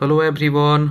Hello everyone.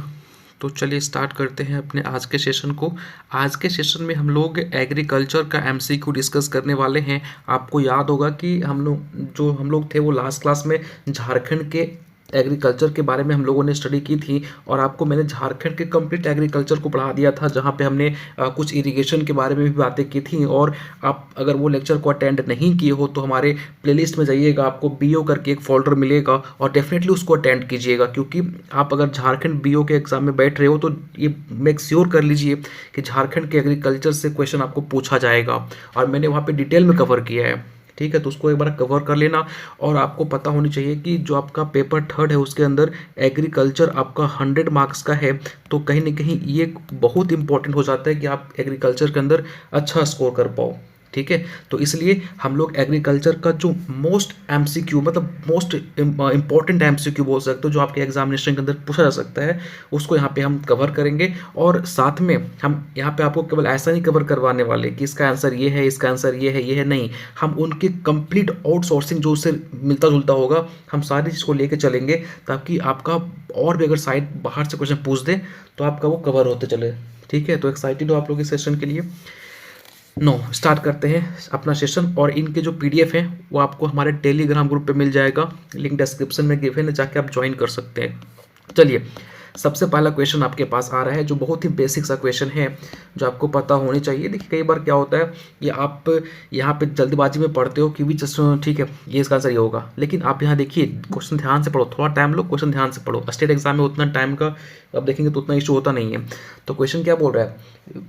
तो चलिए start करते हैं अपने आज के सेशन को। आज के सेशन में हम लोग एग्रीकल्चर का एमसीक्यू डिस्कस करने वाले हैं। आपको याद होगा कि हम लोग थे वो लास्ट क्लास में झारखंड के एग्रीकल्चर के बारे में हम लोगों ने स्टडी की थी और आपको मैंने झारखंड के कंप्लीट एग्रीकल्चर को पढ़ा दिया था, जहाँ पे हमने कुछ इरिगेशन के बारे में भी बातें की थी। और आप अगर वो लेक्चर को अटेंड नहीं किए हो तो हमारे प्लेलिस्ट में जाइएगा, आपको बीओ करके एक फोल्डर मिलेगा और डेफिनेटली उसको अटेंड कीजिएगा, क्योंकि आप अगर झारखंड बीओ के एग्जाम में बैठ रहे हो तो ये मेक श्योर कर लीजिए कि झारखंड के एग्रीकल्चर से क्वेश्चन आपको पूछा जाएगा और मैंने वहाँ पे डिटेल में कवर किया है। ठीक है, तो उसको एक बार कवर कर लेना। और आपको पता होनी चाहिए कि जो आपका पेपर थर्ड है उसके अंदर एग्रीकल्चर आपका 100 मार्क्स का है, तो कहीं ना कहीं ये बहुत इंपॉर्टेंट हो जाता है कि आप एग्रीकल्चर के अंदर अच्छा स्कोर कर पाओ। ठीक है, तो इसलिए हम लोग एग्रीकल्चर का जो मोस्ट एमसीक्यू मतलब मोस्ट इंपॉर्टेंट एमसीक्यू बोल सकते हो, जो आपके एग्जामिनेशन के अंदर पूछा जा सकता है, उसको यहाँ पे हम कवर करेंगे। और साथ में हम यहाँ पे आपको केवल ऐसा नहीं कवर करवाने वाले कि इसका आंसर ये है, इसका आंसर ये है, नहीं। हम उनके कंप्लीट आउटसोर्सिंग जो उससे मिलता जुलता होगा, हम सारी चीज़ को लेके चलेंगे, ताकि आपका और भी अगर साइड बाहर से क्वेश्चन पूछ दे तो आपका वो कवर होते चले। ठीक है, तो एक्साइटेड हो आप लोग इस सेशन के लिए? स्टार्ट करते हैं अपना सेशन। और इनके जो पीडीएफ हैं वो आपको हमारे टेलीग्राम ग्रुप पे मिल जाएगा, लिंक डिस्क्रिप्शन में गिवन है, जाके आप ज्वाइन कर सकते हैं। चलिए, सबसे पहला क्वेश्चन आपके पास आ रहा है जो बहुत ही बेसिक सा क्वेश्चन है, जो आपको पता होनी चाहिए। देखिए, कई बार क्या होता है कि आप यहाँ पे जल्दबाजी में पढ़ते हो कि भी ठीक है ये इसका आंसर ये होगा, लेकिन आप यहाँ देखिए क्वेश्चन ध्यान से पढ़ो, थोड़ा टाइम लो, क्वेश्चन ध्यान से पढ़ो। स्टेट एग्जाम में उतना टाइम का आप देखेंगे तो उतना इशू होता नहीं है। तो क्वेश्चन क्या बोल रहा है,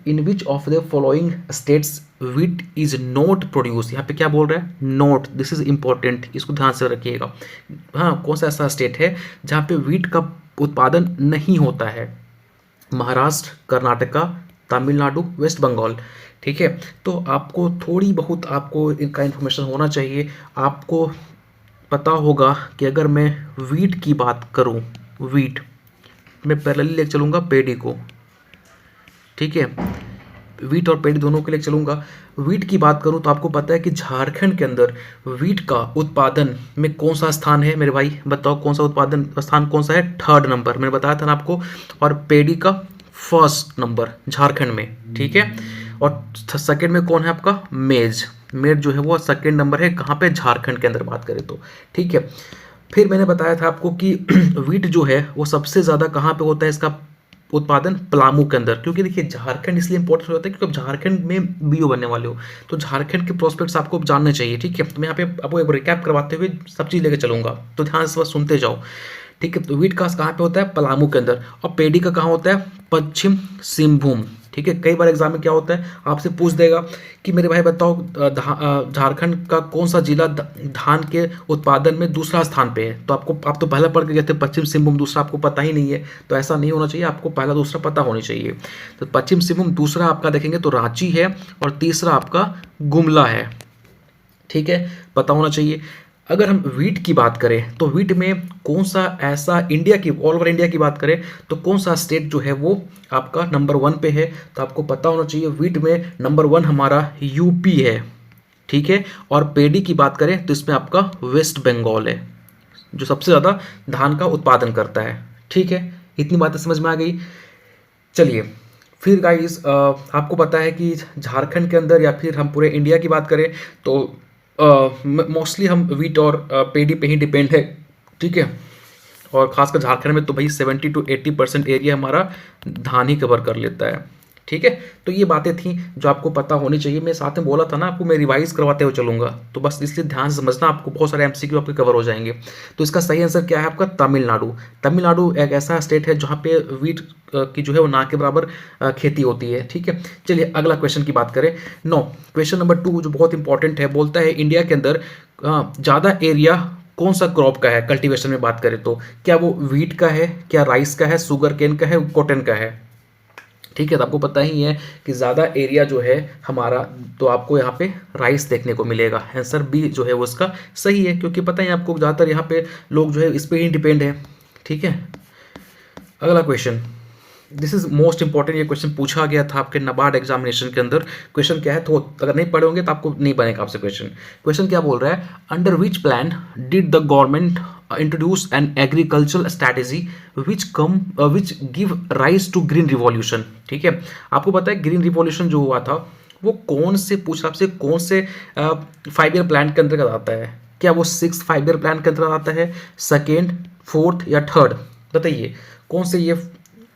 in which of the following states wheat is not produce. यहाँ पे क्या बोल रहा है, नॉट, दिस इज इंपॉर्टेंट, इसको ध्यान से रखिएगा। हाँ, कौन सा ऐसा स्टेट है जहाँ पे व्हीट का उत्पादन नहीं होता है? महाराष्ट्र, कर्नाटका, तमिलनाडु, वेस्ट बंगाल। ठीक है, तो आपको थोड़ी बहुत आपको इनका इन्फॉर्मेशन होना चाहिए। आपको पता होगा कि अगर मैं वीट की बात करूं, वीट मैं पैरेलली लेके चलूँगा पेडी को। ठीक है, वीट और पेडी दोनों के लिए चलूँगा। वीट की बात करूं तो आपको पता है कि झारखंड के अंदर वीट का उत्पादन में कौन सा स्थान है? मेरे भाई बताओ, कौन सा उत्पादन स्थान कौन सा है? थर्ड नंबर, मैंने बताया था ना आपको। और पेडी का फर्स्ट नंबर झारखंड में। ठीक है, और सेकंड में कौन है आपका? मेज। मेज जो है वो सेकंड नंबर है, कहाँ पे? झारखंड के अंदर बात करें तो। ठीक है, फिर मैंने बताया था आपको कि वीट जो है वो सबसे ज़्यादा कहाँ पे होता है इसका उत्पादन? पलामू के अंदर। क्योंकि देखिए झारखंड इसलिए इंपॉर्टेंट होता है क्योंकि आप झारखंड में बीओ बनने वाले हो, तो झारखंड के प्रोस्पेक्ट्स आपको जानने चाहिए। ठीक है, तो मैं यहाँ पे आपको एक रिकैप करवाते हुए सब चीज़ लेके चलूंगा, तो ध्यान से बस सुनते जाओ। ठीक है, तो वीट का कहाँ पे होता है? पलामू के अंदर। और पेडी का कहाँ होता है? पश्चिम सिंहभूम। ठीक है, कई बार एग्जाम में क्या होता है, आपसे पूछ देगा कि मेरे भाई बताओ झारखंड का कौन सा जिला धान के उत्पादन में दूसरा स्थान पे है? तो आप तो पहले पढ़ के गए थे पश्चिम सिंहभूम, दूसरा आपको पता ही नहीं है। तो ऐसा नहीं होना चाहिए, आपको पहला दूसरा पता होनी चाहिए। तो पश्चिम सिंहभूम, दूसरा आपका देखेंगे तो रांची है, और तीसरा आपका गुमला है। ठीक है, पता होना चाहिए। अगर हम वीट की बात करें तो वीट में कौन सा ऐसा इंडिया की, ऑल ओवर इंडिया की बात करें तो कौन सा स्टेट जो है वो आपका नंबर 1 पे है? तो आपको पता होना चाहिए वीट में नंबर 1 हमारा यूपी है। ठीक है, और पेडी की बात करें तो इसमें आपका वेस्ट बंगाल है, जो सबसे ज़्यादा धान का उत्पादन करता है। ठीक है, इतनी बातें समझ में आ गई। चलिए फिर गाइस, आपको पता है कि झारखंड के अंदर या फिर हम पूरे इंडिया की बात करें तो मोस्टली हम वीट और पेडी पे ही डिपेंड है। ठीक है, और खासकर झारखंड में तो भाई 70 to 80% एरिया हमारा धान ही कवर कर लेता है। ठीक है, तो ये बातें थी जो आपको पता होनी चाहिए। मैं साथ में बोला था ना आपको, मैं रिवाइज करवाते हुए चलूंगा, तो बस इसलिए ध्यान से समझना, आपको बहुत सारे एमसीक्यू आपके कवर हो जाएंगे। तो इसका सही आंसर क्या है आपका? तमिलनाडु। तमिलनाडु एक ऐसा स्टेट है जहाँ पे वीट की जो है वो ना के बराबर खेती होती है। ठीक है, चलिए अगला क्वेश्चन की बात करें। क्वेश्चन नंबर 2 जो बहुत इंपॉर्टेंट है, बोलता है इंडिया के अंदर ज़्यादा एरिया कौन सा क्रॉप का है? कल्टीवेशन में बात करें तो क्या वो वीट का है, क्या राइस का है, शुगर केन का है, कॉटन का है? ठीक है, तो आपको पता ही है कि ज़्यादा एरिया जो है हमारा, तो आपको यहाँ पे राइस देखने को मिलेगा। आंसर बी जो है वो इसका सही है, क्योंकि पता ही आपको ज़्यादातर यहाँ पे लोग जो है इस पे ही डिपेंड है। ठीक है, अगला question, this is most important, ये क्वेश्चन पूछा गया था आपके नाबार्ड एग्जामिनेशन के अंदर। क्वेश्चन क्या है, तो अगर नहीं पढ़े होंगे तो आपको नहीं बनेगा आपसे क्वेश्चन। क्वेश्चन क्या बोल रहा है, under which plan did the government introduce an agricultural strategy which give rise to green revolution. ठीक है, आपको पता है ग्रीन रिवॉल्यूशन जो हुआ था वो कौन से, पूछ रहा आपसे कौन से 5 ईयर प्लान के अंतर्गत आता है। क्या वो 6 5 ईयर प्लान के अंतर्गत आता है, सेकेंड, फोर्थ या थर्ड? बताइए कौन से ये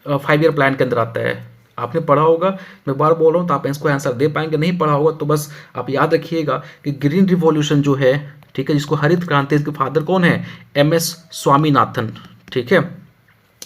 5 ईयर प्लान के अंदर आता है। आपने पढ़ा होगा, मैं बार बोल रहा हूँ तो आप इसको आंसर दे पाएंगे, नहीं पढ़ा होगा तो बस आप याद रखिएगा कि ग्रीन रिवॉल्यूशन जो है, ठीक है, जिसको हरित क्रांति, इसके फादर कौन है, MS स्वामीनाथन। ठीक है,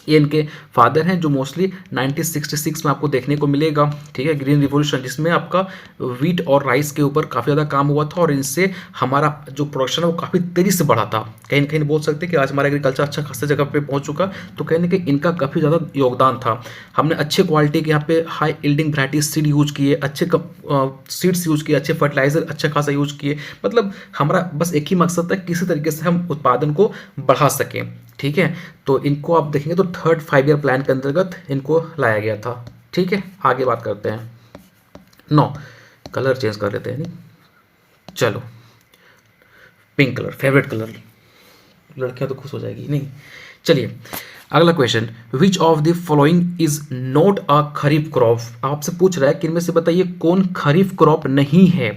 ये इनके फादर हैं, जो मोस्टली 1966 में आपको देखने को मिलेगा। ठीक है, ग्रीन रिवॉल्यूशन, जिसमें आपका वीट और राइस के ऊपर काफ़ी ज़्यादा काम हुआ था और इनसे हमारा जो प्रोडक्शन है वो काफ़ी तेज़ी से बढ़ा था। कहीं ना कहीं बोल सकते हैं कि आज हमारा एग्रीकल्चर अच्छा खासी जगह पे पहुंच चुका, तो कहीं ना कहीं इनका काफ़ी ज़्यादा योगदान था। हमने अच्छे क्वालिटी के यहाँ पे high yielding variety seed use किए, अच्छे सीड्स यूज किए, अच्छे फर्टिलाइजर अच्छा खासा यूज किए। मतलब हमारा बस एक ही मकसद था, किसी तरीके से हम उत्पादन को बढ़ा सकें। ठीक है, तो इनको आप देखेंगे तो थर्ड 5 ईयर प्लान के अंतर्गत इनको लाया गया था। ठीक है, आगे बात करते हैं। 9 कलर चेंज कर लेते हैं, नहीं चलो, पिंक कलर फेवरेट कलर, लड़कियां तो खुश हो जाएगी। नहीं, चलिए अगला question, which of the following is not a kharif crop. आपसे पूछ रहा है कि इनमें से बताइए कौन खरीफ क्रॉप नहीं है।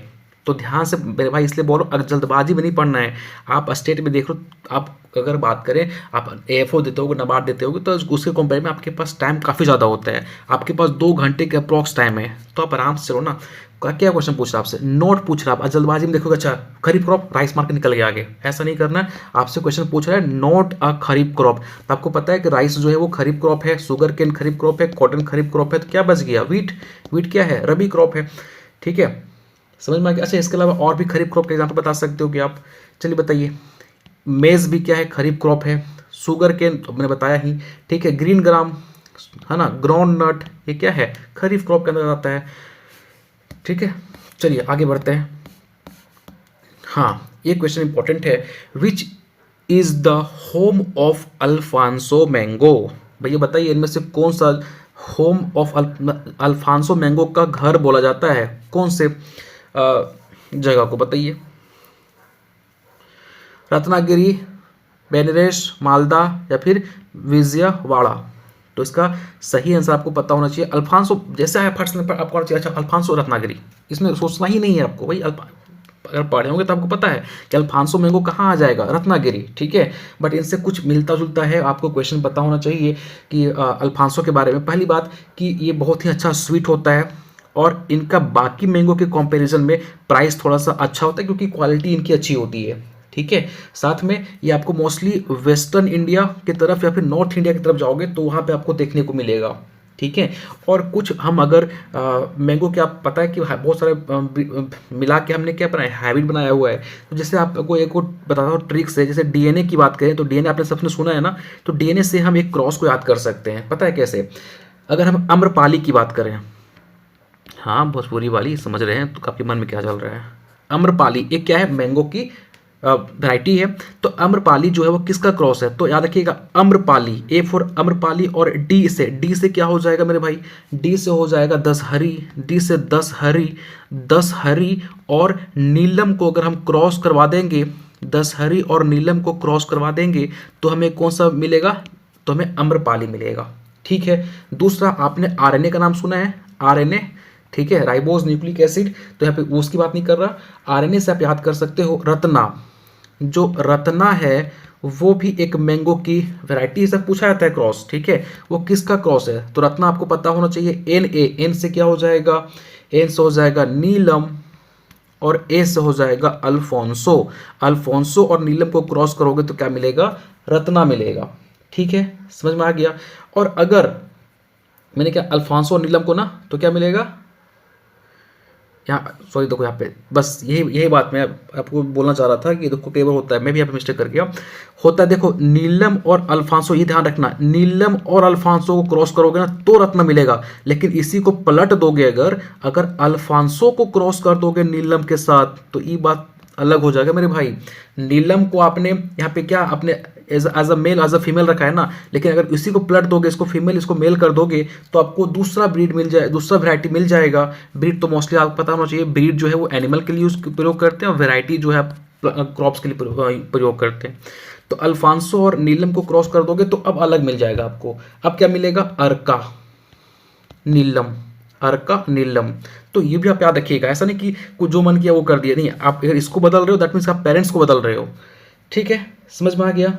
तो ध्यान से मेरे भाई इसलिए बोलो, अगर जल्दबाजी में नहीं पढ़ना है। आप स्टेट में देख लो, आप अगर बात करें, आप AFO देते होगे, नाबार्ड देते होगे, तो उसके कंपेयर में आपके पास टाइम काफ़ी ज़्यादा होता है। आपके पास 2 घंटे के अप्रॉक्स टाइम है, तो आप आराम से चलो ना। क्या क्वेश्चन पूछ रहा है आपसे, नोट पूछ रहा है, आप जल्दबाजी में देखोगे अच्छा खरीफ क्रॉप, राइस मार्केट निकल गया आगे, ऐसा नहीं करना है। आपसे क्वेश्चन पूछ रहा है नॉट अ खरीफ क्रॉप, तो आपको पता है कि राइस जो है वो खरीफ क्रॉप है, शुगर केन खरीफ क्रॉप है, कॉटन खरीफ क्रॉप है, तो क्या बच गया, वीट। वीट क्या है, रबी क्रॉप है। ठीक है, समझ में आ गया। अच्छा, इसके अलावा और भी खरीफ क्रॉप के एग्जाम्पल बता सकते हो कि आप, चलिए बताइए। मेज भी क्या है, खरीफ क्रॉप है। शुगर केन तो मैंने बताया ही। ठीक है, ग्रीन ग्राम है ना, ग्राउंड नट, ये क्या है, खरीफ क्रॉप के अंदर आता है। ठीक है, चलिए आगे बढ़ते हैं। हाँ, ये क्वेश्चन इंपॉर्टेंट है, which is the home of alphonso mango. भैया बताइए इनमें से कौन सा होम ऑफ अल्फांसो मैंगो का घर बोला जाता है, कौन से जगह को बताइए। रत्नागिरी, बेनरेश, मालदा या फिर विजयवाड़ा। तो इसका सही आंसर आपको पता होना चाहिए। अल्फांसो जैसे है फर्स्ट में आपको होना चाहिए, अच्छा अल्फांसो रत्नागिरी, इसमें सोचना ही नहीं है आपको भाई। अगर पढ़े होंगे तो आपको पता है कि अल्फांसो मैंगो कहाँ आ जाएगा, रत्नागिरी। ठीक है, बट इनसे कुछ मिलता जुलता है, आपको क्वेश्चन पता होना चाहिए कि अल्फांसो के बारे में। पहली बात कि ये बहुत ही अच्छा स्वीट होता है और इनका बाकी मैंगो के कंपैरिजन में प्राइस थोड़ा सा अच्छा होता है, क्योंकि क्वालिटी इनकी अच्छी होती है। ठीक है, साथ में ये आपको मोस्टली वेस्टर्न इंडिया की तरफ या फिर नॉर्थ इंडिया की तरफ जाओगे तो वहाँ पे आपको देखने को मिलेगा। ठीक है, और कुछ हम अगर मैंगो के, आप पता है कि बहुत सारे मिला के हमने क्या बनाया, हाइब्रिड बनाया हुआ है। तो जैसे आपको एक और बताता हूँ ट्रिक्स है, जैसे DNA की बात करें तो DNA आपने सबने सुना है ना, तो DNA से हम एक क्रॉस को याद कर सकते हैं। पता है कैसे, अगर हम आम्रपाली की बात करें, हाँ भोजपुरी वाली समझ रहे हैं, तो आपके मन में क्या चल रहा है। आम्रपाली एक क्या है, मैंगो की वैरायटी है। तो आम्रपाली जो है वो किसका क्रॉस है, तो याद रखिएगा आम्रपाली, A फॉर आम्रपाली, और D से क्या हो जाएगा मेरे भाई, D से हो जाएगा दशहरी, D से दशहरी और नीलम को अगर हम क्रॉस करवा देंगे, दशहरी और नीलम को क्रॉस करवा देंगे तो हमें कौन सा मिलेगा, तो हमें आम्रपाली मिलेगा। ठीक है, दूसरा आपने RNA का नाम सुना है, RNA, ठीक है, राइबोज न्यूक्लिक एसिड, तो यहाँ पे वो उसकी बात नहीं कर रहा। RNA से आप याद कर सकते हो रत्ना, जो रत्ना है वो भी एक मैंगो की वैरायटी से पूछा जाता है क्रॉस। ठीक है, वो किसका क्रॉस है, तो रत्ना आपको पता होना चाहिए। N से क्या हो जाएगा, N से हो जाएगा नीलम और A से हो जाएगा अल्फोंसो और नीलम को क्रॉस करोगे तो क्या मिलेगा, रत्ना मिलेगा। ठीक है, समझ में आ गया। और अगर मैंने क्या अल्फांसो और नीलम को ना, तो क्या मिलेगा, यहाँ सॉरी देखो, यहाँ पे बस यही बात मैं आपको बोलना चाह रहा था कि देखो कई बार होता है, मैं भी यहाँ पे मिस्टेक कर गया, होता है। देखो नीलम और अल्फांसो, ये ध्यान रखना, नीलम और अल्फांसो को क्रॉस करोगे ना तो रत्न मिलेगा, लेकिन इसी को पलट दोगे, अगर अल्फांसो को क्रॉस कर दोगे नीलम के साथ, तो ये बात अलग हो जाएगा मेरे भाई। नीलम को आपने यहाँ पे क्या आपने as a male as a female रखा है ना, लेकिन अगर इसी को पलट दोगे, इसको फीमेल इसको मेल कर दोगे, तो आपको दूसरा ब्रीड मिल जाए, दूसरा वैरायटी मिल जाएगा। ब्रीड तो मोस्टली आपको पता होना चाहिए, ब्रीड जो है वो एनिमल के लिए यूज प्रयोग करते हैं और वैरायटी जो है आप क्रॉप्स के लिए प्रयोग करते हैं। तो अल्फांसो और नीलम को क्रॉस कर दोगे तो अब अलग मिल जाएगा आपको। अब क्या मिलेगा? अर्का नीलम, अर्का नीलम। तो ये भी आप याद रखिएगा, ऐसा नहीं कि कुछ जो मन किया वो कर दिया, नहीं। आप अगर इसको बदल रहे हो दैट मीन्स आप पेरेंट्स को बदल रहे हो। ठीक है, समझ में आ गया?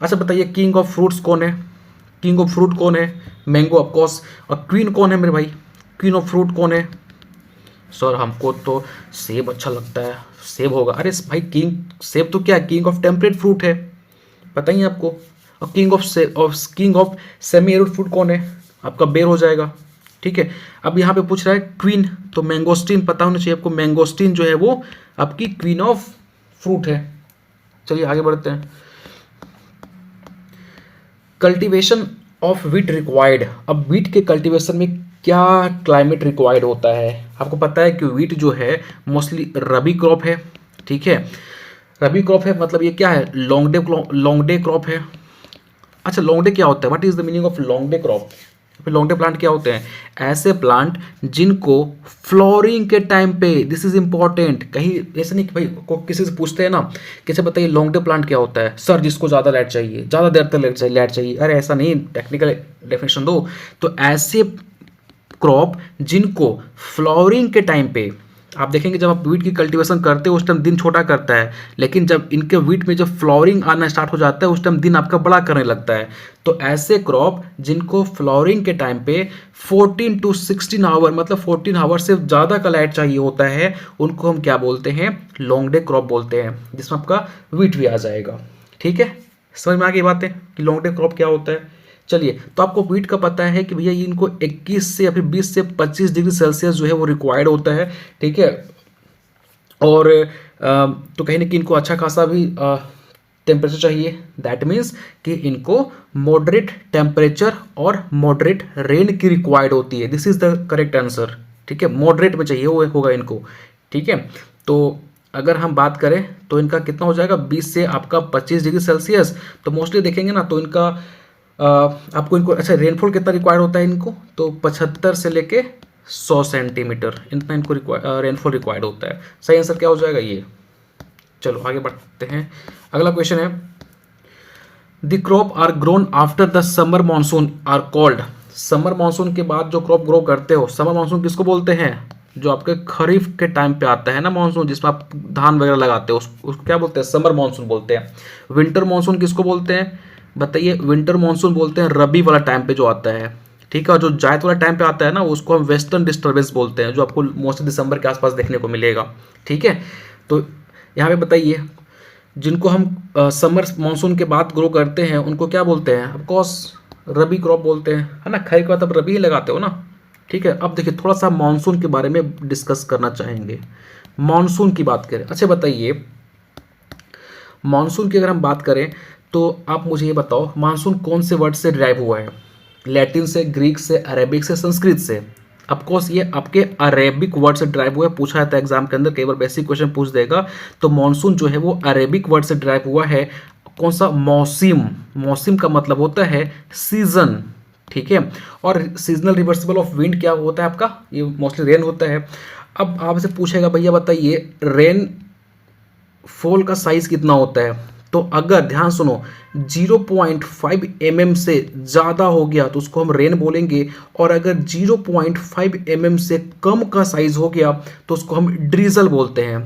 अच्छा बताइए, किंग ऑफ फ्रूट्स कौन है? किंग ऑफ फ्रूट कौन है? Mango of course. और क्वीन कौन है मेरे भाई? क्वीन ऑफ फ्रूट कौन है? सर हमको तो सेब अच्छा लगता है, सेब होगा। अरे भाई किंग सेब तो क्या है? किंग ऑफ टेम्परेट फ्रूट है, पता ही है आपको। और king of semi arid fruit कौन है? आपका बेर हो जाएगा। ठीक है, अब यहाँ पे पूछ रहा है क्वीन, तो मैंगोस्टीन पता होना चाहिए आपको। मैंगोस्टीन जो है वो आपकी क्वीन ऑफ फ्रूट है। चलिए आगे बढ़ते हैं। Cultivation of wheat required. अब वीट के कल्टीवेशन में क्या क्लाइमेट रिक्वायर्ड होता है? आपको पता है कि वीट जो है मोस्टली रबी क्रॉप है। ठीक है, रबी क्रॉप है, मतलब ये क्या है? लॉन्ग डे क्रॉप है। अच्छा लॉन्ग डे क्या होता है? What is the meaning of long day crop? Long day plant क्या होते हैं? ऐसे प्लांट जिनको फ्लोरिंग के टाइम पे, दिस इज इंपॉर्टेंट, कहीं ऐसा नहीं कि भाई को किसी से पूछते हैं ना कि अच्छा बताइए लॉन्ग डे प्लांट क्या होता है, सर जिसको ज़्यादा लाइट चाहिए, ज़्यादा देर तक लाइट चाहिए। अरे ऐसा नहीं, टेक्निकल डेफिनेशन दो। तो ऐसे क्रॉप जिनको फ्लावरिंग के टाइम पे, आप देखेंगे जब आप वीट की कल्टीवेशन करते हो उस टाइम दिन छोटा करता है, लेकिन जब इनके वीट में जब फ्लावरिंग आना स्टार्ट हो जाता है उस टाइम दिन आपका बड़ा करने लगता है। तो ऐसे क्रॉप जिनको फ्लावरिंग के टाइम पे 14 to 16 आवर, मतलब 14 आवर से ज़्यादा का लाइट चाहिए होता है, उनको हम क्या बोलते हैं? लॉन्ग डे क्रॉप बोलते हैं, जिसमें आपका वीट भी आ जाएगा। ठीक है, समझ में आ गई बातें कि लॉन्ग डे क्रॉप क्या होता है। चलिए, तो आपको वीट का पता है कि भैया इनको 21 से या फिर 20 से 25 डिग्री सेल्सियस जो है वो रिक्वायर्ड होता है। ठीक है, और तो कहीं ना कहीं इनको अच्छा खासा भी टेम्परेचर चाहिए। दैट मीन्स कि इनको मॉडरेट टेम्परेचर और मॉडरेट रेन की रिक्वायर्ड होती है। This is the correct answer. ठीक है, मॉडरेट में चाहिए वो होगा इनको। ठीक है, तो अगर हम बात करें तो इनका कितना हो जाएगा? 20 से आपका 25 डिग्री सेल्सियस। तो मोस्टली देखेंगे ना तो इनका आपको इनको अच्छा रेनफॉल कितना रिक्वायर्ड होता है इनको? तो 75 से लेके 100 सेंटीमीटर इतना इनको रेनफॉल रिक्वायर्ड होता है। सही आंसर क्या हो जाएगा? ये। चलो आगे बढ़ते हैं। अगला क्वेश्चन है, the crop are grown after the summer monsoon are called. Summer monsoon के बाद जो क्रॉप ग्रो करते हो, समर मानसून किसको बोलते हैं? जो आपके खरीफ के टाइम पे आता है ना मानसून, जिसमें आप धान वगैरह लगाते हो, उसको क्या बोलते हैं? समर मानसून बोलते हैं। विंटर मानसून किसको बोलते हैं? बताइए। विंटर मानसून बोलते हैं रबी वाला टाइम पे जो आता है। ठीक है, और जो जायद वाला टाइम पे आता है ना उसको हम वेस्टर्न डिस्टर्बेंस बोलते हैं, जो आपको मोस्टली दिसंबर के आसपास देखने को मिलेगा। ठीक है, तो यहाँ पे बताइए जिनको हम समर मानसून के बाद ग्रो करते हैं उनको क्या बोलते हैं? ऑफकोर्स रबी क्रॉप बोलते हैं, है ना। खरीफ का तब रबी ही लगाते हो ना। ठीक है, अब देखिए थोड़ा सा मानसून के बारे में डिस्कस करना चाहेंगे। मानसून की बात करें, अच्छा बताइए मानसून की अगर हम बात करें तो आप मुझे ये बताओ मानसून कौन से वर्ड से डिराइव हुआ है? लैटिन से, ग्रीक से, अरेबिक से, संस्कृत से? ऑफकोर्स ये आपके अरेबिक वर्ड से ड्राइव हुआ है, पूछा जाता है एग्जाम के अंदर, कई बार बेसिक क्वेश्चन पूछ देगा। तो मानसून जो है वो अरेबिक वर्ड से ड्राइव हुआ है। कौन सा? मौसम। मौसम का मतलब होता है सीजन। ठीक है, और सीजनल रिवर्सिबल ऑफ विंड क्या होता है आपका? ये मोस्टली रेन होता है। अब आपसे पूछेगा भैया बताइए रेन फॉल का साइज कितना होता है? तो अगर ध्यान सुनो 0.5 mm से ज़्यादा हो गया तो उसको हम रेन बोलेंगे, और अगर 0.5 mm से कम का साइज हो गया तो उसको हम ड्रीजल बोलते हैं।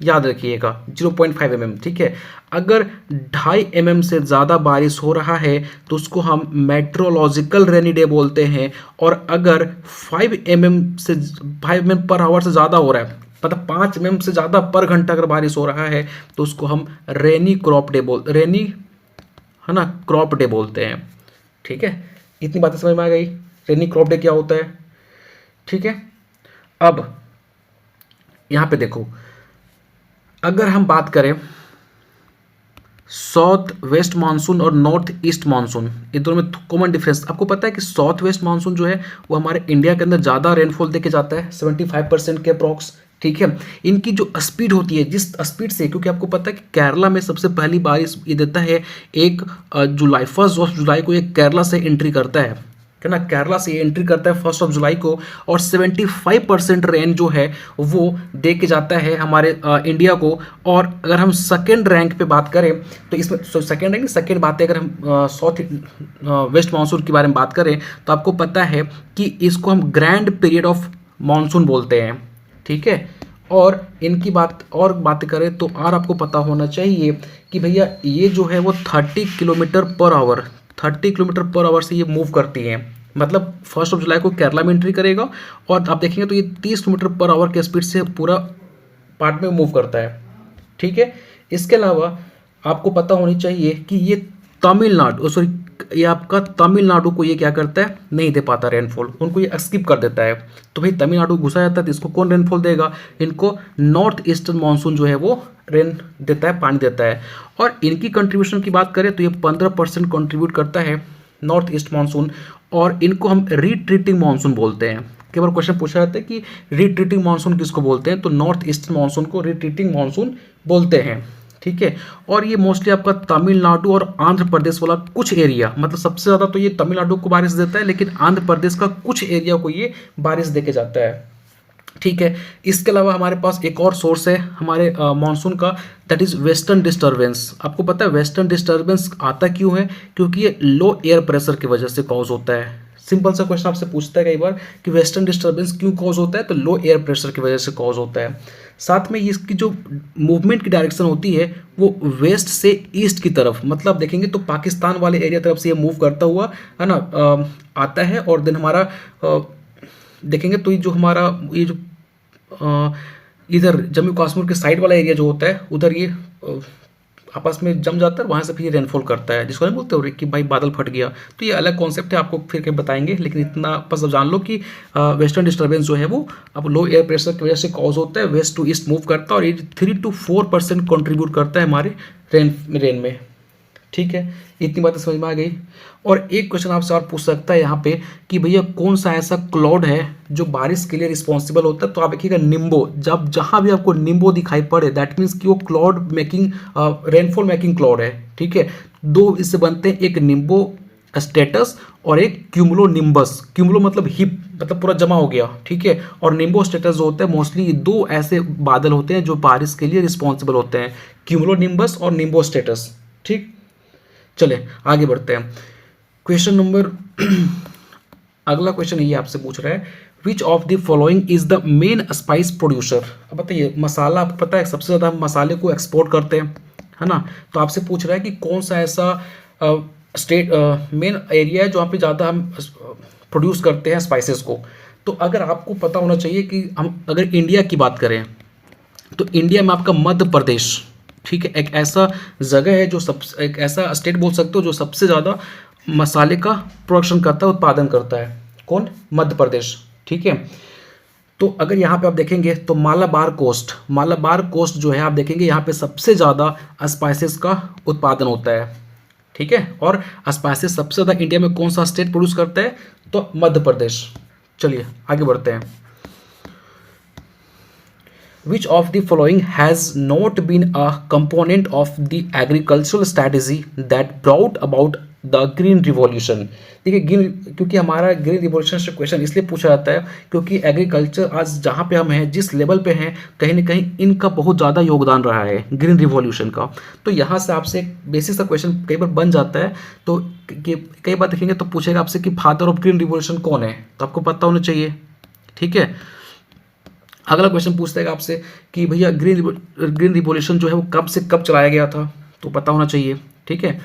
याद रखिएगा 0.5 mm। ठीक है, अगर 2.5 mm से ज़्यादा बारिश हो रहा है तो उसको हम मेट्रोलॉजिकल रेनी डे बोलते हैं, और अगर 5 mm पर आवर से ज़्यादा हो रहा है, मतलब 5 mm से ज़्यादा पर घंटा अगर बारिश हो रहा है तो उसको हम रेनी क्रॉप डे बोलते हैं। ठीक है, इतनी बातें समझ में आ गई? रेनी क्रॉप डे क्या होता है? ठीक है, अब यहां पे देखो अगर हम बात करें साउथ वेस्ट मानसून और नॉर्थ ईस्ट मानसून, ये दोनों में कॉमन डिफरेंस आपको पता है कि साउथ वेस्ट मानसून जो है वो हमारे इंडिया के अंदर ज़्यादा रेनफॉल देके जाता है, 75% के अप्रॉक्स। ठीक है। इनकी जो स्पीड होती है, जिस स्पीड से, क्योंकि आपको पता है कि केरला में सबसे पहली बारिश ये देता है 1 जुलाई, 1 जुलाई को ये केरला से एंट्री करता है ना, केरला से एंट्री करता है 1 जुलाई को, और 75% रेन जो है वो दे के जाता है हमारे इंडिया को। और अगर हम सेकेंड रैंक पे बात करें तो इसमें सेकेंड रैंक, सेकेंड बात है, अगर हम साउथ वेस्ट मानसून के बारे में बात करें तो आपको पता है कि इसको हम ग्रैंड पीरियड ऑफ मानसून बोलते हैं, ठीक है। और इनकी बात करें तो और आपको पता होना चाहिए कि भैया ये जो है वो 30 किलोमीटर पर आवर से ये मूव करती हैं। मतलब 1 जुलाई को केरला में एंट्री करेगा और आप देखेंगे तो ये 30 किलोमीटर पर आवर के स्पीड से पूरा पार्ट में मूव करता है, ठीक है। इसके अलावा आपको पता होनी चाहिए कि ये तमिलनाडु, सॉरी, ये आपका तमिलनाडु को ये क्या करता है, नहीं दे पाता रेनफॉल, उनको ये स्किप कर देता है। तो भाई तमिलनाडु घुसा जाता है तो इसको कौन रेनफॉल देगा, इनको नॉर्थ ईस्टर्न मानसून जो है वो रेन देता है, पानी देता है। और इनकी कंट्रीब्यूशन की बात करें तो ये 15% कंट्रीब्यूट करता है नॉर्थ ईस्ट मानसून, और इनको हम रिट्रीटिंग मानसून बोलते हैं। कई बार क्वेश्चन पूछा जाता है कि रिट्रीटिंग मानसून किसको बोलते हैं, तो नॉर्थ ईस्टर्न मानसून को रिट्रीटिंग मानसून बोलते हैं, ठीक है। और ये मोस्टली आपका तमिलनाडु और आंध्र प्रदेश वाला कुछ एरिया, मतलब सबसे ज़्यादा तो ये तमिलनाडु को बारिश देता है, लेकिन आंध्र प्रदेश का कुछ एरिया को ये बारिश देके जाता है, ठीक है। इसके अलावा हमारे पास एक और सोर्स है हमारे मानसून का, दैट इज़ वेस्टर्न डिस्टर्बेंस। आपको पता है वेस्टर्न डिस्टर्बेंस आता क्यों है, क्योंकि ये लो एयर प्रेशर की वजह से कॉज होता है। सिंपल सा क्वेश्चन आपसे पूछता है कई बार कि वेस्टर्न डिस्टर्बेंस क्यों कॉज होता है, तो लो एयर प्रेशर की वजह से कॉज होता है। साथ में इसकी जो मूवमेंट की डायरेक्शन होती है वो वेस्ट से ईस्ट की तरफ, मतलब देखेंगे तो पाकिस्तान वाले एरिया तरफ से ये मूव करता हुआ, है ना, आता है। और देन हमारा देखेंगे तो ये जो हमारा ये जो इधर जम्मू कश्मीर के साइड वाला एरिया जो होता है उधर ये आपस में जम जाता है, वहाँ से फिर रेनफॉल करता है, जिसको नहीं बोलते हो कि भाई बादल फट गया। तो ये अलग कॉन्सेप्ट है, आपको फिर कहीं बताएंगे, लेकिन इतना बस अब जान लो कि वेस्टर्न डिस्टर्बेंस जो है वो अब लो एयर प्रेशर की वजह से कॉज होता है, वेस्ट टू ईस्ट मूव करता है, और ये 3 to 4% कॉन्ट्रीब्यूट करता है हमारे रेन में, ठीक है। इतनी बातें समझ में आ गई। और एक क्वेश्चन आपसे और पूछ सकता है यहाँ पे कि भैया कौन सा ऐसा क्लाउड है जो बारिश के लिए रिस्पॉन्सिबल होता है, तो आप देखिएगा निम्बो, जब जहाँ भी आपको निम्बो दिखाई पड़े दैट मीन्स कि वो cloud making, rainfall making cloud है, ठीक है। दो इससे बनते हैं, एक निम्बो स्टेटस और एक क्यूमुलो निम्बस। क्यूमुलो मतलब हिप, मतलब पूरा जमा हो गया, ठीक है। और निम्बो स्टेटस जो होता है, मोस्टली दो ऐसे बादल होते हैं जो बारिश के लिए रिस्पॉन्सिबल होते हैं, क्यूमुलो निम्बस और निम्बो स्टेटस, ठीक। चले आगे बढ़ते हैं। क्वेश्चन नंबर अगला क्वेश्चन ये आपसे पूछ रहा है, विच of the following is the main spice producer. अब बताइए, मसाला आपको पता है सबसे ज़्यादा हम मसाले को एक्सपोर्ट करते हैं, है ना। तो आपसे पूछ रहा है कि कौन सा ऐसा स्टेट मेन एरिया है जहाँ पे ज़्यादा हम प्रोड्यूस करते हैं स्पाइसेस को। तो अगर आपको पता होना चाहिए कि हम अगर इंडिया की बात करें तो इंडिया में आपका मध्य प्रदेश, ठीक है, एक ऐसा जगह है जो एक ऐसा स्टेट बोल सकते हो जो सबसे ज़्यादा मसाले का प्रोडक्शन करता है, उत्पादन करता है। कौन? मध्य प्रदेश, ठीक है। तो अगर यहाँ पे आप देखेंगे तो मालाबार कोस्ट जो है, आप देखेंगे यहाँ पे सबसे ज़्यादा स्पाइसेस का उत्पादन होता है, ठीक है। और स्पाइसेस सबसे ज़्यादा इंडिया में कौन सा स्टेट प्रोड्यूस करता है, तो मध्य प्रदेश। चलिए आगे बढ़ते हैं। Which of the following has not been a component of the agricultural strategy that brought about the green revolution? देखिए ग्रीन, क्योंकि हमारा ग्रीन रिवॉल्यूशन से क्वेश्चन इसलिए पूछा जाता है क्योंकि एग्रीकल्चर आज जहाँ पे हम हैं, जिस लेवल पे हैं, कहीं ना कहीं इनका बहुत ज़्यादा योगदान रहा है ग्रीन रिवॉल्यूशन का। तो यहाँ से आपसे एक बेसिक सा क्वेश्चन कई बार बन जाता है, तो कई बार देखेंगे तो पूछेगा आपसे कि फादर ऑफ ग्रीन रिवॉल्यूशन कौन है, तो आपको पता होना चाहिए, ठीक है। अगला क्वेश्चन पूछता है आपसे कि भैया ग्रीन रिवॉल्यूशन जो है वो कब से कब चलाया गया था, तो पता होना चाहिए, ठीक है।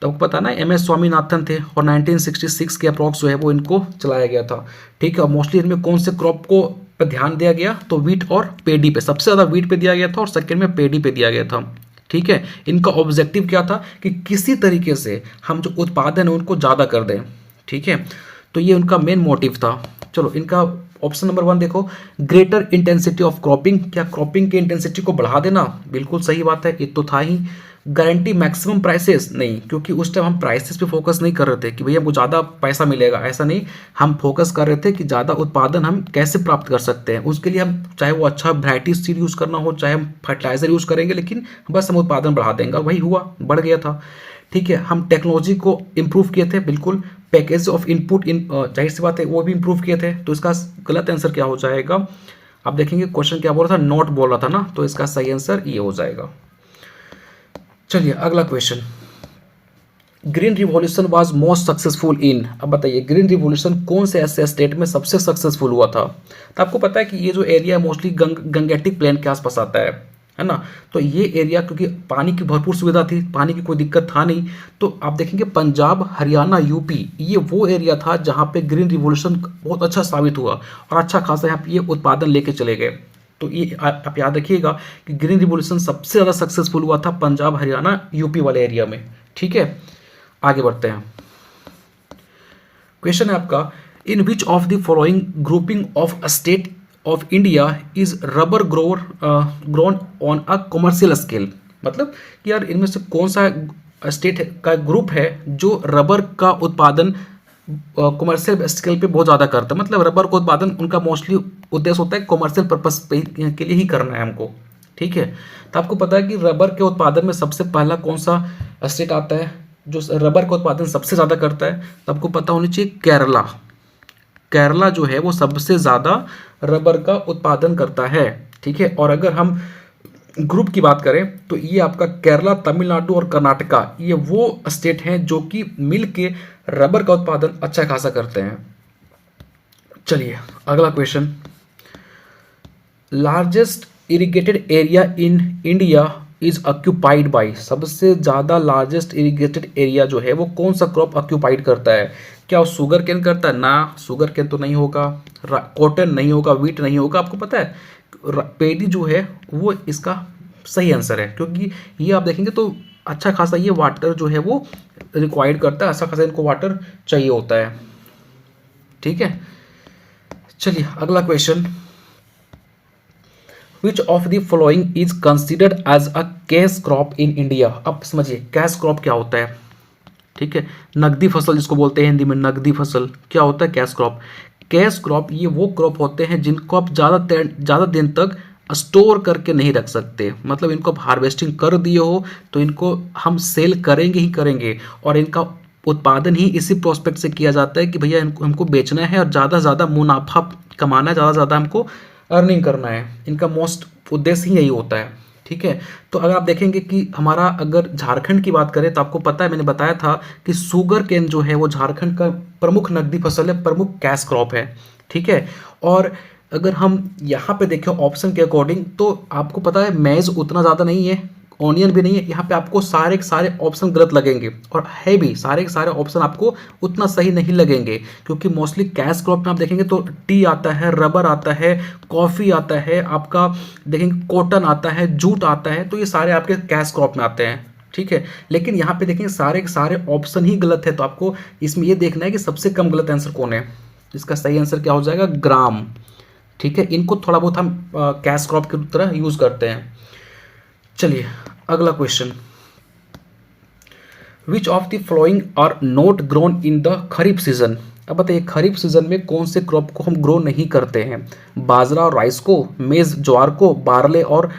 तो आपको पता ना MS स्वामीनाथन थे और 1966 के अप्रॉक्स जो है वो इनको चलाया गया था, ठीक है। और मोस्टली इनमें कौन से क्रॉप को पे ध्यान दिया गया, तो वीट और पेडी पे, सबसे ज़्यादा वीट पे दिया गया था और सेकेंड में पेडी पे दिया गया था, ठीक है। इनका ऑब्जेक्टिव क्या था कि किसी तरीके से हम जो उत्पादन है उनको ज़्यादा कर दें, ठीक है। तो ये उनका मेन मोटिव था। चलो इनका ऑप्शन नंबर 1 देखो, ग्रेटर इंटेंसिटी ऑफ क्रॉपिंग, क्या क्रॉपिंग की इंटेंसिटी को बढ़ा देना, बिल्कुल सही बात है, ये तो था ही। गारंटी मैक्सिमम प्राइसेस नहीं, क्योंकि उस टाइम हम प्राइसेस पे फोकस नहीं कर रहे थे कि भैया हमको ज़्यादा पैसा मिलेगा, ऐसा नहीं। हम फोकस कर रहे थे कि ज़्यादा उत्पादन हम कैसे प्राप्त कर सकते हैं। उसके लिए हम चाहे वो अच्छा वैरायटी सीड यूज़ करना हो, चाहे हम फर्टिलाइजर यूज़ करेंगे, लेकिन बस हम उत्पादन बढ़ा देंगे, और वही हुआ, बढ़ गया था। ठीक है, हम टेक्नोलॉजी को इम्प्रूव किए थे, बिल्कुल। पैकेज ऑफ इनपुट जाहिर सी बात है वो भी इम्प्रूव किए थे। तो इसका गलत आंसर क्या हो जाएगा? आप देखेंगे क्वेश्चन क्या बोल रहा था, नॉट बोल रहा था ना, तो इसका सही आंसर ये हो जाएगा। चलिए अगला question, green revolution was most successful in. अब बताइए ग्रीन रिवॉल्यूशन कौन से ऐसे स्टेट में सबसे सक्सेसफुल हुआ था? तो आपको पता है कि ये जो एरिया मोस्टली गंगेटिक प्लेन के आसपास आता है ना। तो ये एरिया क्योंकि पानी की भरपूर सुविधा थी, पानी की कोई दिक्कत था नहीं, तो आप देखेंगे पंजाब, हरियाणा, यूपी, ये वो एरिया था जहाँ पे ग्रीन रिवॉल्यूशन बहुत अच्छा साबित हुआ और अच्छा खासा यहाँ पे ये उत्पादन लेके चले गए। तो ये आप याद रखिएगा कि ग्रीन रिवॉल्यूशन सबसे ज़्यादा सक्सेसफुल हुआ था पंजाब, हरियाणा, यूपी वाले एरिया में। ठीक है, आगे बढ़ते हैं। क्वेश्चन है आपका, in which of the following grouping of a state of India is rubber grower grown on a commercial scale. मतलब कि यार इनमें से कौन सा स्टेट का ग्रुप है जो रबर का उत्पादन कमर्शियल स्केल पे बहुत ज़्यादा करता है। मतलब रबर का उत्पादन उनका मोस्टली उद्देश्य होता है कमर्शियल पर्पस के लिए ही करना है हमको। ठीक है, तो आपको पता है कि रबर के उत्पादन में सबसे पहला कौन सा स्टेट आता है जो रबर का उत्पादन सबसे ज़्यादा करता है? तो आपको पता होनी चाहिए केरला। केरला जो है वो सबसे ज़्यादा रबर का उत्पादन करता है। ठीक है, और अगर हम ग्रुप की बात करें तो ये आपका केरला, तमिलनाडु और कर्नाटका, ये वो स्टेट हैं जो कि मिल के रबर का उत्पादन अच्छा खासा करते हैं। चलिए अगला question, largest irrigated area in India is occupied by. सबसे ज़्यादा लार्जेस्ट इरिगेटेड एरिया जो है वो कौन सा क्रॉप ऑक्यूपाइड करता है? क्या वो शुगर केन करता है? ना, शुगर केन तो नहीं होगा, कॉटन नहीं होगा, वीट नहीं होगा। आपको पता है पेडी जो है वो इसका सही आंसर है, क्योंकि ये आप देखेंगे तो अच्छा खासा ये वाटर जो है वो रिक्वायर्ड करता है, अच्छा खासा इनको वाटर चाहिए होता है। ठीक है, चलिए अगला question, which of the following is considered as a cash crop in India. अब समझिए कैश क्रॉप क्या होता है। ठीक है, नकदी फसल जिसको बोलते हैं हिंदी में, नकदी फसल। क्या होता है कैश क्रॉप? कैश क्रॉप ये वो क्रॉप होते हैं जिनको आप ज़्यादा दिन तक स्टोर करके नहीं रख सकते। मतलब इनको आप हार्वेस्टिंग कर दिए हो तो इनको हम सेल करेंगे ही करेंगे, और इनका उत्पादन ही इसी प्रोस्पेक्ट से किया जाता है कि भैया इनको हमको बेचना है और ज़्यादा से ज़्यादा मुनाफा कमाना है, ज़्यादा से ज़्यादा हमको अर्निंग करना है। इनका मोस्ट उद्देश्य ही यही होता है। ठीक है, तो अगर आप देखेंगे कि हमारा अगर झारखंड की बात करें तो आपको पता है, मैंने बताया था कि शुगर केन जो है वो झारखंड का प्रमुख नकदी फसल है, प्रमुख कैश क्रॉप है। ठीक है, और अगर हम यहाँ पे देखें ऑप्शन के अकॉर्डिंग तो आपको पता है मेज उतना ज़्यादा नहीं है, ऑनियन भी नहीं है। यहाँ पे आपको सारे के सारे ऑप्शन गलत लगेंगे, और है भी सारे के सारे ऑप्शन आपको उतना सही नहीं लगेंगे, क्योंकि मोस्टली कैश क्रॉप में आप देखेंगे तो टी आता है, रबर आता है, कॉफ़ी आता है, आपका देखेंगे कॉटन आता है, जूट आता है, तो ये सारे आपके कैश क्रॉप में आते हैं। ठीक है, लेकिन यहाँ पे देखेंगे सारे के सारे ऑप्शन ही गलत है, तो आपको इसमें ये देखना है कि सबसे कम गलत आंसर कौन है। इसका सही आंसर क्या हो जाएगा? ग्राम। ठीक है, इनको थोड़ा बहुत हम कैश क्रॉप की तरह यूज़ करते हैं। चलिए अगला question, which of the following are not grown in the kharif season. अब बताइए खरीफ सीजन में कौन से क्रॉप को हम ग्रो नहीं करते हैं? बाजरा और राइस को, मेज ज्वार को, बार्ले और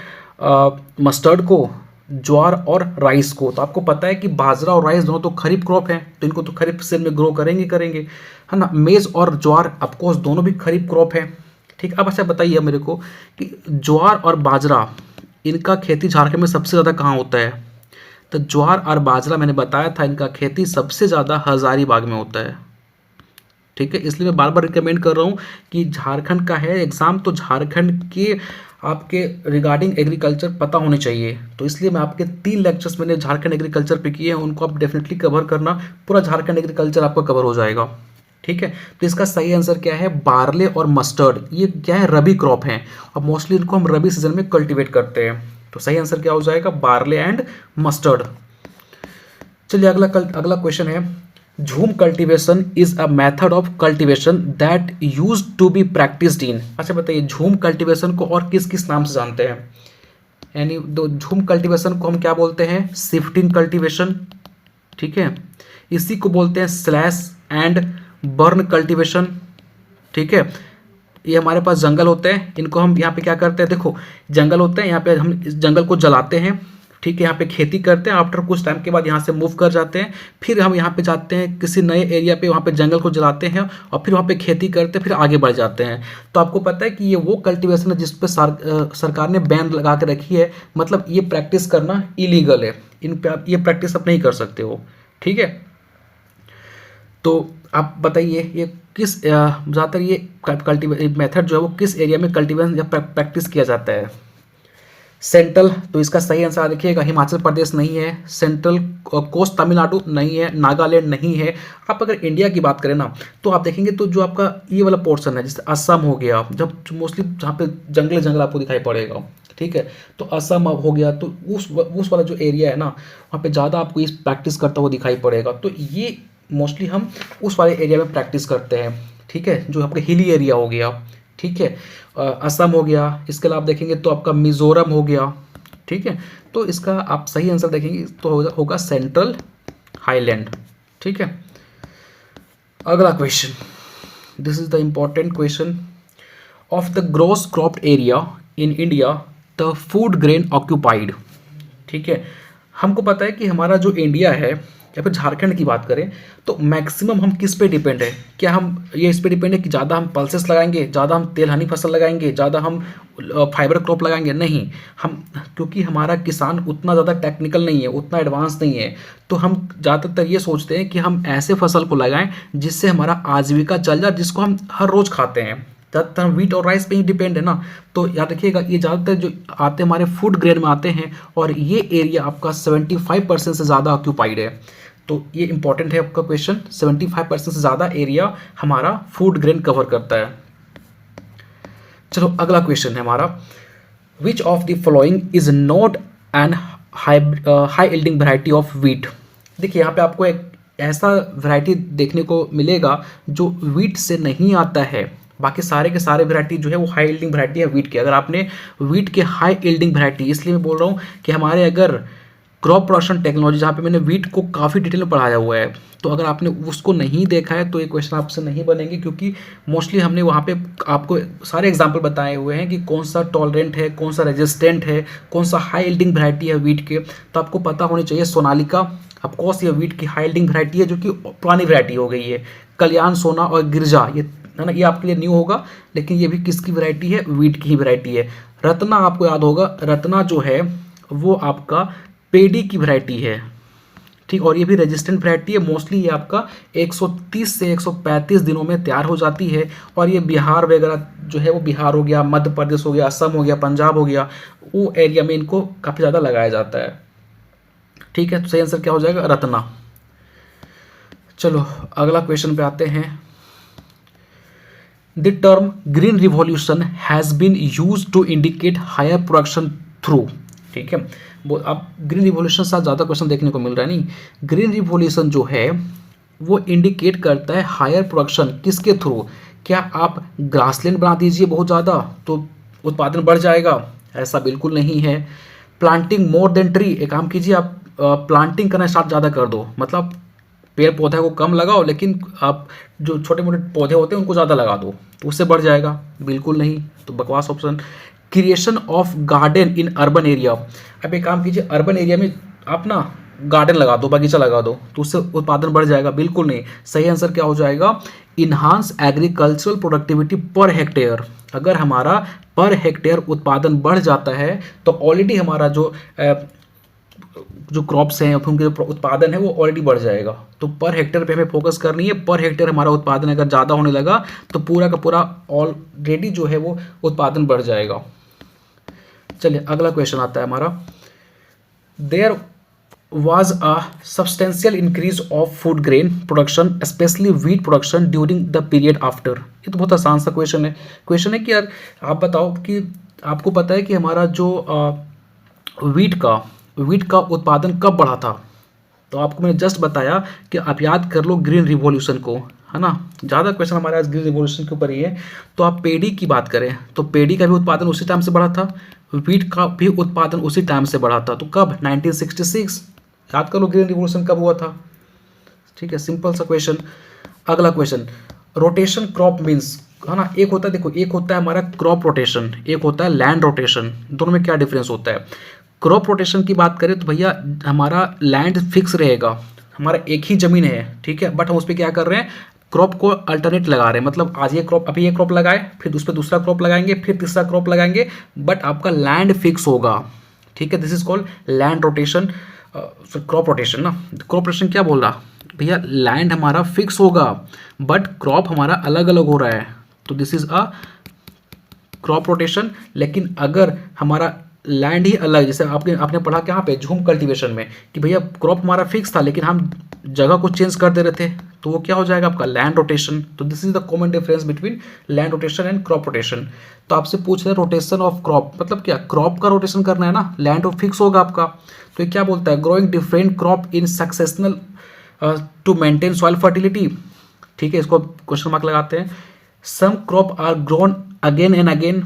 मस्टर्ड को, ज्वार और राइस को। तो आपको पता है कि बाजरा और राइस दोनों तो खरीफ क्रॉप हैं, तो इनको तो खरीफ सीजन में ग्रो करेंगे, है ना। मेज और ज्वार ऑफकोर्स दोनों भी खरीफ क्रॉप है। ठीक, अब अच्छा बताइए मेरे को कि ज्वार और बाजरा इनका खेती झारखंड में सबसे ज़्यादा कहाँ होता है? तो ज्वार और बाजरा मैंने बताया था इनका खेती सबसे ज़्यादा हजारीबाग में होता है। ठीक है, इसलिए मैं बार बार रिकमेंड कर रहा हूँ कि झारखंड का है एग्ज़ाम, तो झारखंड के आपके रिगार्डिंग एग्रीकल्चर पता होने चाहिए। तो इसलिए मैं आपके 3 लेक्चर्स मैंने झारखंड एग्रीकल्चर पे किए हैं, उनको आप डेफिनेटली कवर करना, पूरा झारखंड एग्रीकल्चर आपका कवर हो जाएगा। ठीक है, तो इसका सही आंसर क्या है? बार्ले और मस्टर्ड, ये क्या है? रबी क्रॉप हैं, और मोस्टली इनको हम रबी सीजन में कल्टीवेट करते हैं। तो सही आंसर क्या हो जाएगा? Barley and mustard. चलिए अगला क्वेश्चन है, jhum cultivation is a method of cultivation that used to be practised in. अच्छा बताइए झूम कल्टीवेशन को और किस किस नाम से जानते हैं? यानी दो झूम कल्टीवेशन को हम क्या बोलते हैं, शिफ्टिंग कल्टीवेशन, ठीक है। इसी को बोलते हैं स्लैश एंड बर्न कल्टीवेशन, ठीक है। ये हमारे पास जंगल होते हैं, इनको हम यहाँ पे क्या करते हैं, देखो जंगल होते हैं, यहाँ पे हम इस जंगल को जलाते हैं, ठीक है। यहाँ पे खेती करते हैं, आफ्टर कुछ टाइम के बाद यहाँ से मूव कर जाते हैं, फिर हम यहाँ पे जाते हैं किसी नए एरिया पे, वहाँ पे जंगल को जलाते हैं और फिर वहाँ पे खेती करते हैं, फिर आगे बढ़ जाते हैं। तो आपको पता है कि ये वो कल्टीवेशन है जिस पे सरकार ने बैन लगा के रखी है, मतलब ये प्रैक्टिस करना इलीगल है, इन पे आप ये प्रैक्टिस आप नहीं कर सकते हो, ठीक है। तो आप बताइए ये किस ज़्यादातर ये कल्टीवेशन मेथड जो है वो किस एरिया में कल्टीवेशन या प्रैक्टिस किया जाता है। सेंट्रल, तो इसका सही आंसर देखिएगा हिमाचल प्रदेश नहीं है, सेंट्रल कोस्ट तमिलनाडु नहीं है, नागालैंड नहीं है। आप अगर इंडिया की बात करें ना तो आप देखेंगे तो जो आपका ये वाला पोर्शन है जैसे असम हो गया, जब मोस्टली जहाँ पे जंगल जंगल आपको दिखाई पड़ेगा, ठीक है। तो असम हो गया, तो उस वाला जो एरिया है ना वहाँ पे ज़्यादा आपको इस प्रैक्टिस करता हुआ दिखाई पड़ेगा। तो ये मोस्टली हम उस वाले एरिया में प्रैक्टिस करते हैं, ठीक है, जो आपका हिली एरिया हो गया, ठीक है। असम हो गया, इसके अलावा आप देखेंगे तो आपका मिजोरम हो गया, ठीक है। तो इसका आप सही आंसर देखेंगे तो होगा सेंट्रल हाईलैंड, ठीक है। अगला question, this is the important question. Of the gross cropped area in India the food grain occupied, ठीक है। हमको पता है कि हमारा जो इंडिया है या फिर झारखंड की बात करें तो मैक्सिमम हम किस पे डिपेंड है, क्या हम ये इस पे डिपेंड है कि ज़्यादा हम पल्सेस लगाएंगे, ज़्यादा हम तेलहनी फसल लगाएंगे, ज़्यादा हम फाइबर क्रॉप लगाएंगे, नहीं। हम क्योंकि हमारा किसान उतना ज़्यादा टेक्निकल नहीं है, उतना एडवांस नहीं है, तो हम ज़्यादातर ये सोचते हैं कि हम ऐसे फसल को लगाएं जिससे हमारा आजीविका चल जाए, जिसको हम हर रोज़ खाते हैं। ज़्यादातर हम व्हीट और राइस पे ही डिपेंड है ना। तो याद रखिएगा ये ज़्यादातर जो आते हैं हमारे फूड ग्रेन में आते हैं और ये एरिया आपका 75% से ज़्यादा ऑक्यूपाइड है। तो ये इंपॉर्टेंट है आपका क्वेश्चन, 75% से ज़्यादा एरिया हमारा फूड ग्रेन कवर करता है। चलो अगला क्वेश्चन है हमारा, विच of the following is not an high yielding variety of wheat. देखिए यहाँ पे आपको एक ऐसा वैरायटी देखने को मिलेगा जो व्हीट से नहीं आता है, बाकी सारे के सारे वैरायटी जो है वो हाई यील्डिंग वैरायटी है व्हीट के। अगर आपने व्हीट के हाई यील्डिंग वैरायटी, इसलिए मैं बोल रहा हूँ कि हमारे अगर क्रॉप प्रोडक्शन टेक्नोलॉजी जहाँ पे मैंने व्हीट को काफ़ी डिटेल में पढ़ाया हुआ है, तो अगर आपने उसको नहीं देखा है तो ये क्वेश्चन आपसे नहीं बनेंगे, क्योंकि मोस्टली हमने वहाँ पे आपको सारे एग्जांपल बताए हुए हैं कि कौन सा टॉलरेंट है, कौन सा रेजिस्टेंट है, कौन सा हाई यील्डिंग वैरायटी है व्हीट के। तो आपको पता होनी चाहिए सोनालिका ऑफकोर्स ये व्हीट की हाई यील्डिंग वैरायटी है जो कि पुरानी वैरायटी हो गई है। कल्याण सोना और गिरजा ये है ना, ये आपके लिए न्यू होगा, लेकिन ये भी किसकी वैरायटी है, व्हीट की ही वैरायटी है। रत्ना आपको याद होगा, रत्ना जो है वो आपका पेडी की वैरायटी है, ठीक, और ये भी रेजिस्टेंट वैरायटी है। मोस्टली ये आपका 130 से 135 दिनों में तैयार हो जाती है, और ये बिहार वगैरह जो है वो बिहार हो गया, मध्य प्रदेश हो गया, असम हो गया, पंजाब हो गया, वो एरिया में इनको काफ़ी ज़्यादा लगाया जाता है, ठीक है। तो सही आंसर क्या हो जाएगा, रत्ना। चलो अगला क्वेश्चन पे आते हैं। The term green revolution has been used to indicate higher production through, ठीक है। वो अब ग्रीन रिवॉल्यूशन साथ ज़्यादा क्वेश्चन देखने को मिल रहा है, नहीं, ग्रीन रिवॉल्यूशन जो है वो इंडिकेट करता है हायर प्रोडक्शन किसके थ्रू। क्या आप ग्रासलैंड बना दीजिए बहुत ज़्यादा तो उत्पादन बढ़ जाएगा, ऐसा बिल्कुल नहीं है। प्लांटिंग मोर देन ट्री, एक काम कीजिए आप प्लांटिंग करना स्टार्ट ज़्यादा कर दो, मतलब पेड़ पौधे को कम लगाओ लेकिन आप जो छोटे मोटे पौधे होते हैं उनको ज़्यादा लगा दो, तो उससे बढ़ जाएगा, बिल्कुल नहीं, तो बकवास option. Creation of garden in urban area, अब एक काम कीजिए अर्बन एरिया में आप ना गार्डन लगा दो, बगीचा लगा दो, तो उससे उत्पादन बढ़ जाएगा, बिल्कुल नहीं। सही आंसर क्या हो जाएगा, enhance agricultural productivity per hectare. अगर हमारा पर हेक्टेयर उत्पादन बढ़ जाता है तो ऑलरेडी हमारा जो क्रॉप्स हैं उनके जो उत्पादन है वो ऑलरेडी बढ़ जाएगा। तो पर हेक्टेयर पे हमें फोकस करनी है। पर हेक्टेयर हमारा उत्पादन अगर ज़्यादा होने लगा तो पूरा का पूरा ऑलरेडी जो है वो उत्पादन बढ़ जाएगा। चलिए अगला क्वेश्चन आता है हमारा, there was a substantial increase of food grain production especially wheat production during the period after। ये तो बहुत आसान सा क्वेश्चन है कि यार आप बताओ कि आपको पता है कि हमारा जो व्हीट का उत्पादन कब बढ़ा था। तो आपको मैंने जस्ट बताया कि आप याद कर लो ग्रीन रिवॉल्यूशन को, है ना। ज़्यादा क्वेश्चन हमारे आज ग्रीन रिवॉल्यूशन के ऊपर ही है। तो आप पेडी की बात करें तो पेडी का भी उत्पादन उसी टाइम से बढ़ा था, वीट का भी उत्पादन उसी टाइम से बढ़ा था। तो कब? 1966। याद कर लो ग्रीन रिवॉल्यूशन कब हुआ था। ठीक है, सिंपल सा क्वेश्चन। अगला क्वेश्चन, रोटेशन क्रॉप मीन्स, है ना। एक होता है, देखो, एक होता है हमारा क्रॉप रोटेशन, एक होता है लैंड रोटेशन। दोनों में क्या डिफरेंस होता है? क्रॉप रोटेशन की बात करें तो भैया हमारा लैंड फिक्स रहेगा, हमारा एक ही जमीन है, ठीक है, बट हम उस पर क्या कर रहे हैं, क्रॉप को अल्टरनेट लगा रहे हैं। मतलब आज ये क्रॉप, अभी ये क्रॉप लगाए, फिर उस पर दूसरा क्रॉप लगाएंगे, फिर तीसरा क्रॉप लगाएंगे, बट आपका लैंड फिक्स होगा। ठीक है, this is called land rotation, crop rotation ना। क्रॉप रोटेशन क्या बोल रहा भैया, लैंड हमारा फिक्स होगा बट क्रॉप हमारा अलग अलग हो रहा है, तो this is a crop rotation. लेकिन अगर हमारा लैंड ही अलग, जैसे आपने आपने पढ़ा कहाँ पे, झूम कल्टीवेशन में, कि भैया क्रॉप हमारा फिक्स था लेकिन हम जगह को चेंज कर दे रहे थे, तो वो क्या हो जाएगा आपका लैंड रोटेशन। तो this is the common difference between land rotation and crop rotation. तो आपसे पूछ रहे हैं रोटेशन ऑफ क्रॉप, मतलब क्या, क्रॉप का रोटेशन करना है ना, लैंड तो फिक्स होगा आपका। तो ये क्या बोलता है, growing different crop in successional to maintain soil fertility. ठीक है, इसको क्वेश्चन मार्क लगाते हैं। Some crop are grown again and again,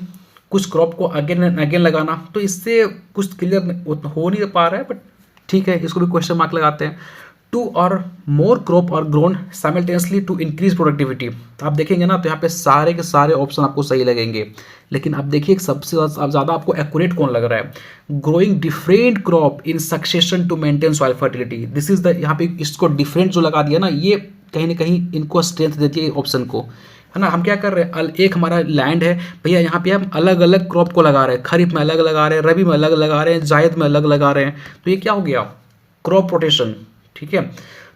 कुछ क्रॉप को अगेन एंड अगेन लगाना, तो इससे कुछ क्लियर हो नहीं पा रहा है, बट ठीक है, इसको भी क्वेश्चन मार्क लगाते हैं। Two or more crop are grown simultaneously to increase productivity. तो आप देखेंगे ना, तो यहाँ पे सारे के सारे ऑप्शन आपको सही लगेंगे, लेकिन अब देखिए सबसे ज़्यादा आपको एक्यूरेट कौन लग रहा है, growing different crop in succession to maintain soil fertility. This is the, यहाँ पे इसको डिफरेंट जो लगा दिया ना, ये कहीं ना कहीं इनको स्ट्रेंथ देती है ऑप्शन को, है ना। हम क्या कर रहे हैं, एक हमारा लैंड है भैया, यहाँ पे हम अलग अलग क्रॉप को लगा रहे हैं, खरीफ में अलग लगा रहे हैं, रबी में अलग लगा रहे हैं, जायद में अलग लगा रहे हैं, तो ये क्या हो गया, क्रॉप रोटेशन। ठीक है,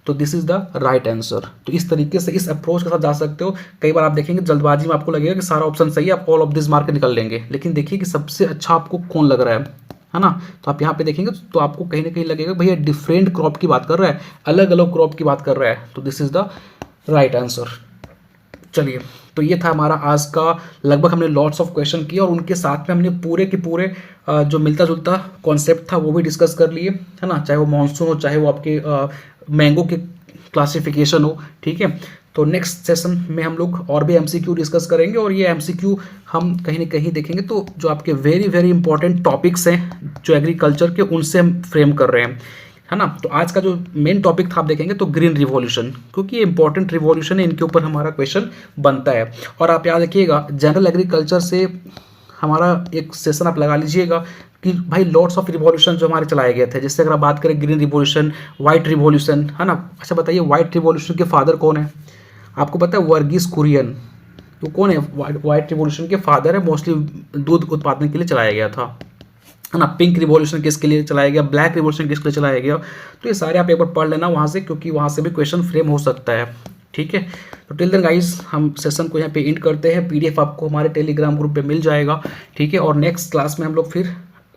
तो this is the right answer. तो इस तरीके से, इस अप्रोच के साथ जा सकते हो। कई बार आप देखेंगे जल्दबाजी में आपको लगेगा कि सारा ऑप्शन सही है, आप ऑल ऑफ दिस मार्क निकल लेंगे, लेकिन देखिए कि सबसे अच्छा आपको कौन लग रहा है ना। तो आप यहाँ पे देखेंगे तो आपको कहीं ना कहीं लगेगा भैया डिफरेंट क्रॉप की बात कर रहा है, अलग अलग क्रॉप की बात कर रहा है, तो this is the right answer. चलिए, तो ये था हमारा आज का, लगभग हमने लॉट्स ऑफ क्वेश्चन किए और उनके साथ में हमने पूरे के पूरे जो मिलता जुलता कॉन्सेप्ट था वो भी डिस्कस कर लिए, है ना। चाहे वो मानसून हो, चाहे वो आपके मैंगो के क्लासिफिकेशन हो। ठीक है, तो नेक्स्ट सेशन में हम लोग और भी एमसीक्यू डिस्कस करेंगे, और ये एमसीक्यू हम कहीं ना कहीं देखेंगे तो जो आपके वेरी वेरी इंपॉर्टेंट टॉपिक्स हैं जो एग्रीकल्चर के, उनसे हम फ्रेम कर रहे हैं, है ना। तो आज का जो मेन टॉपिक था आप देखेंगे तो ग्रीन रिवॉल्यूशन, क्योंकि ये इंपॉर्टेंट रिवॉल्यूशन है, इनके ऊपर हमारा क्वेश्चन बनता है। और आप याद रखिएगा, जनरल एग्रीकल्चर से हमारा एक सेशन आप लगा लीजिएगा कि भाई लॉट्स ऑफ रिवॉल्यूशन जो हमारे चलाए गए थे, जैसे अगर आप बात करें ग्रीन रिवॉल्यूशन, वाइट रिवॉल्यूशन, है ना। अच्छा बताइए, वाइट रिवॉल्यूशन के फादर कौन है? आपको पता है, वर्गीस कुरियन। तो कौन है वाइट रिवॉल्यूशन के फादर है? मोस्टली दूध उत्पादन के लिए चलाया गया था, है ना। पिंक रिवॉल्यूशन किसके लिए चलाया गया, ब्लैक रिवॉल्यूशन किसके लिए चलाया गया, तो ये सारे आप एक बार पढ़ लेना वहाँ से, क्योंकि वहाँ से भी क्वेश्चन फ्रेम हो सकता है। ठीक है, तो टिल देन गाइस, हम सेशन को यहाँ पे एंड करते हैं। पीडीएफ आपको हमारे टेलीग्राम ग्रुप पे मिल जाएगा। ठीक है, और नेक्स्ट क्लास में हम लोग फिर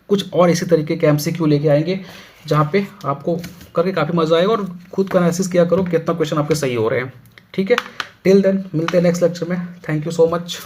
कुछ और इसी तरीके के एमसीक्यू लेके आएंगे, जहाँ पे आपको करके काफ़ी मजा आएगा, और खुद का एनालिसिस किया करो कितना क्वेश्चन आपके सही हो रहे हैं। ठीक है, टिल देन मिलते हैं नेक्स्ट लेक्चर में। Thank you so much.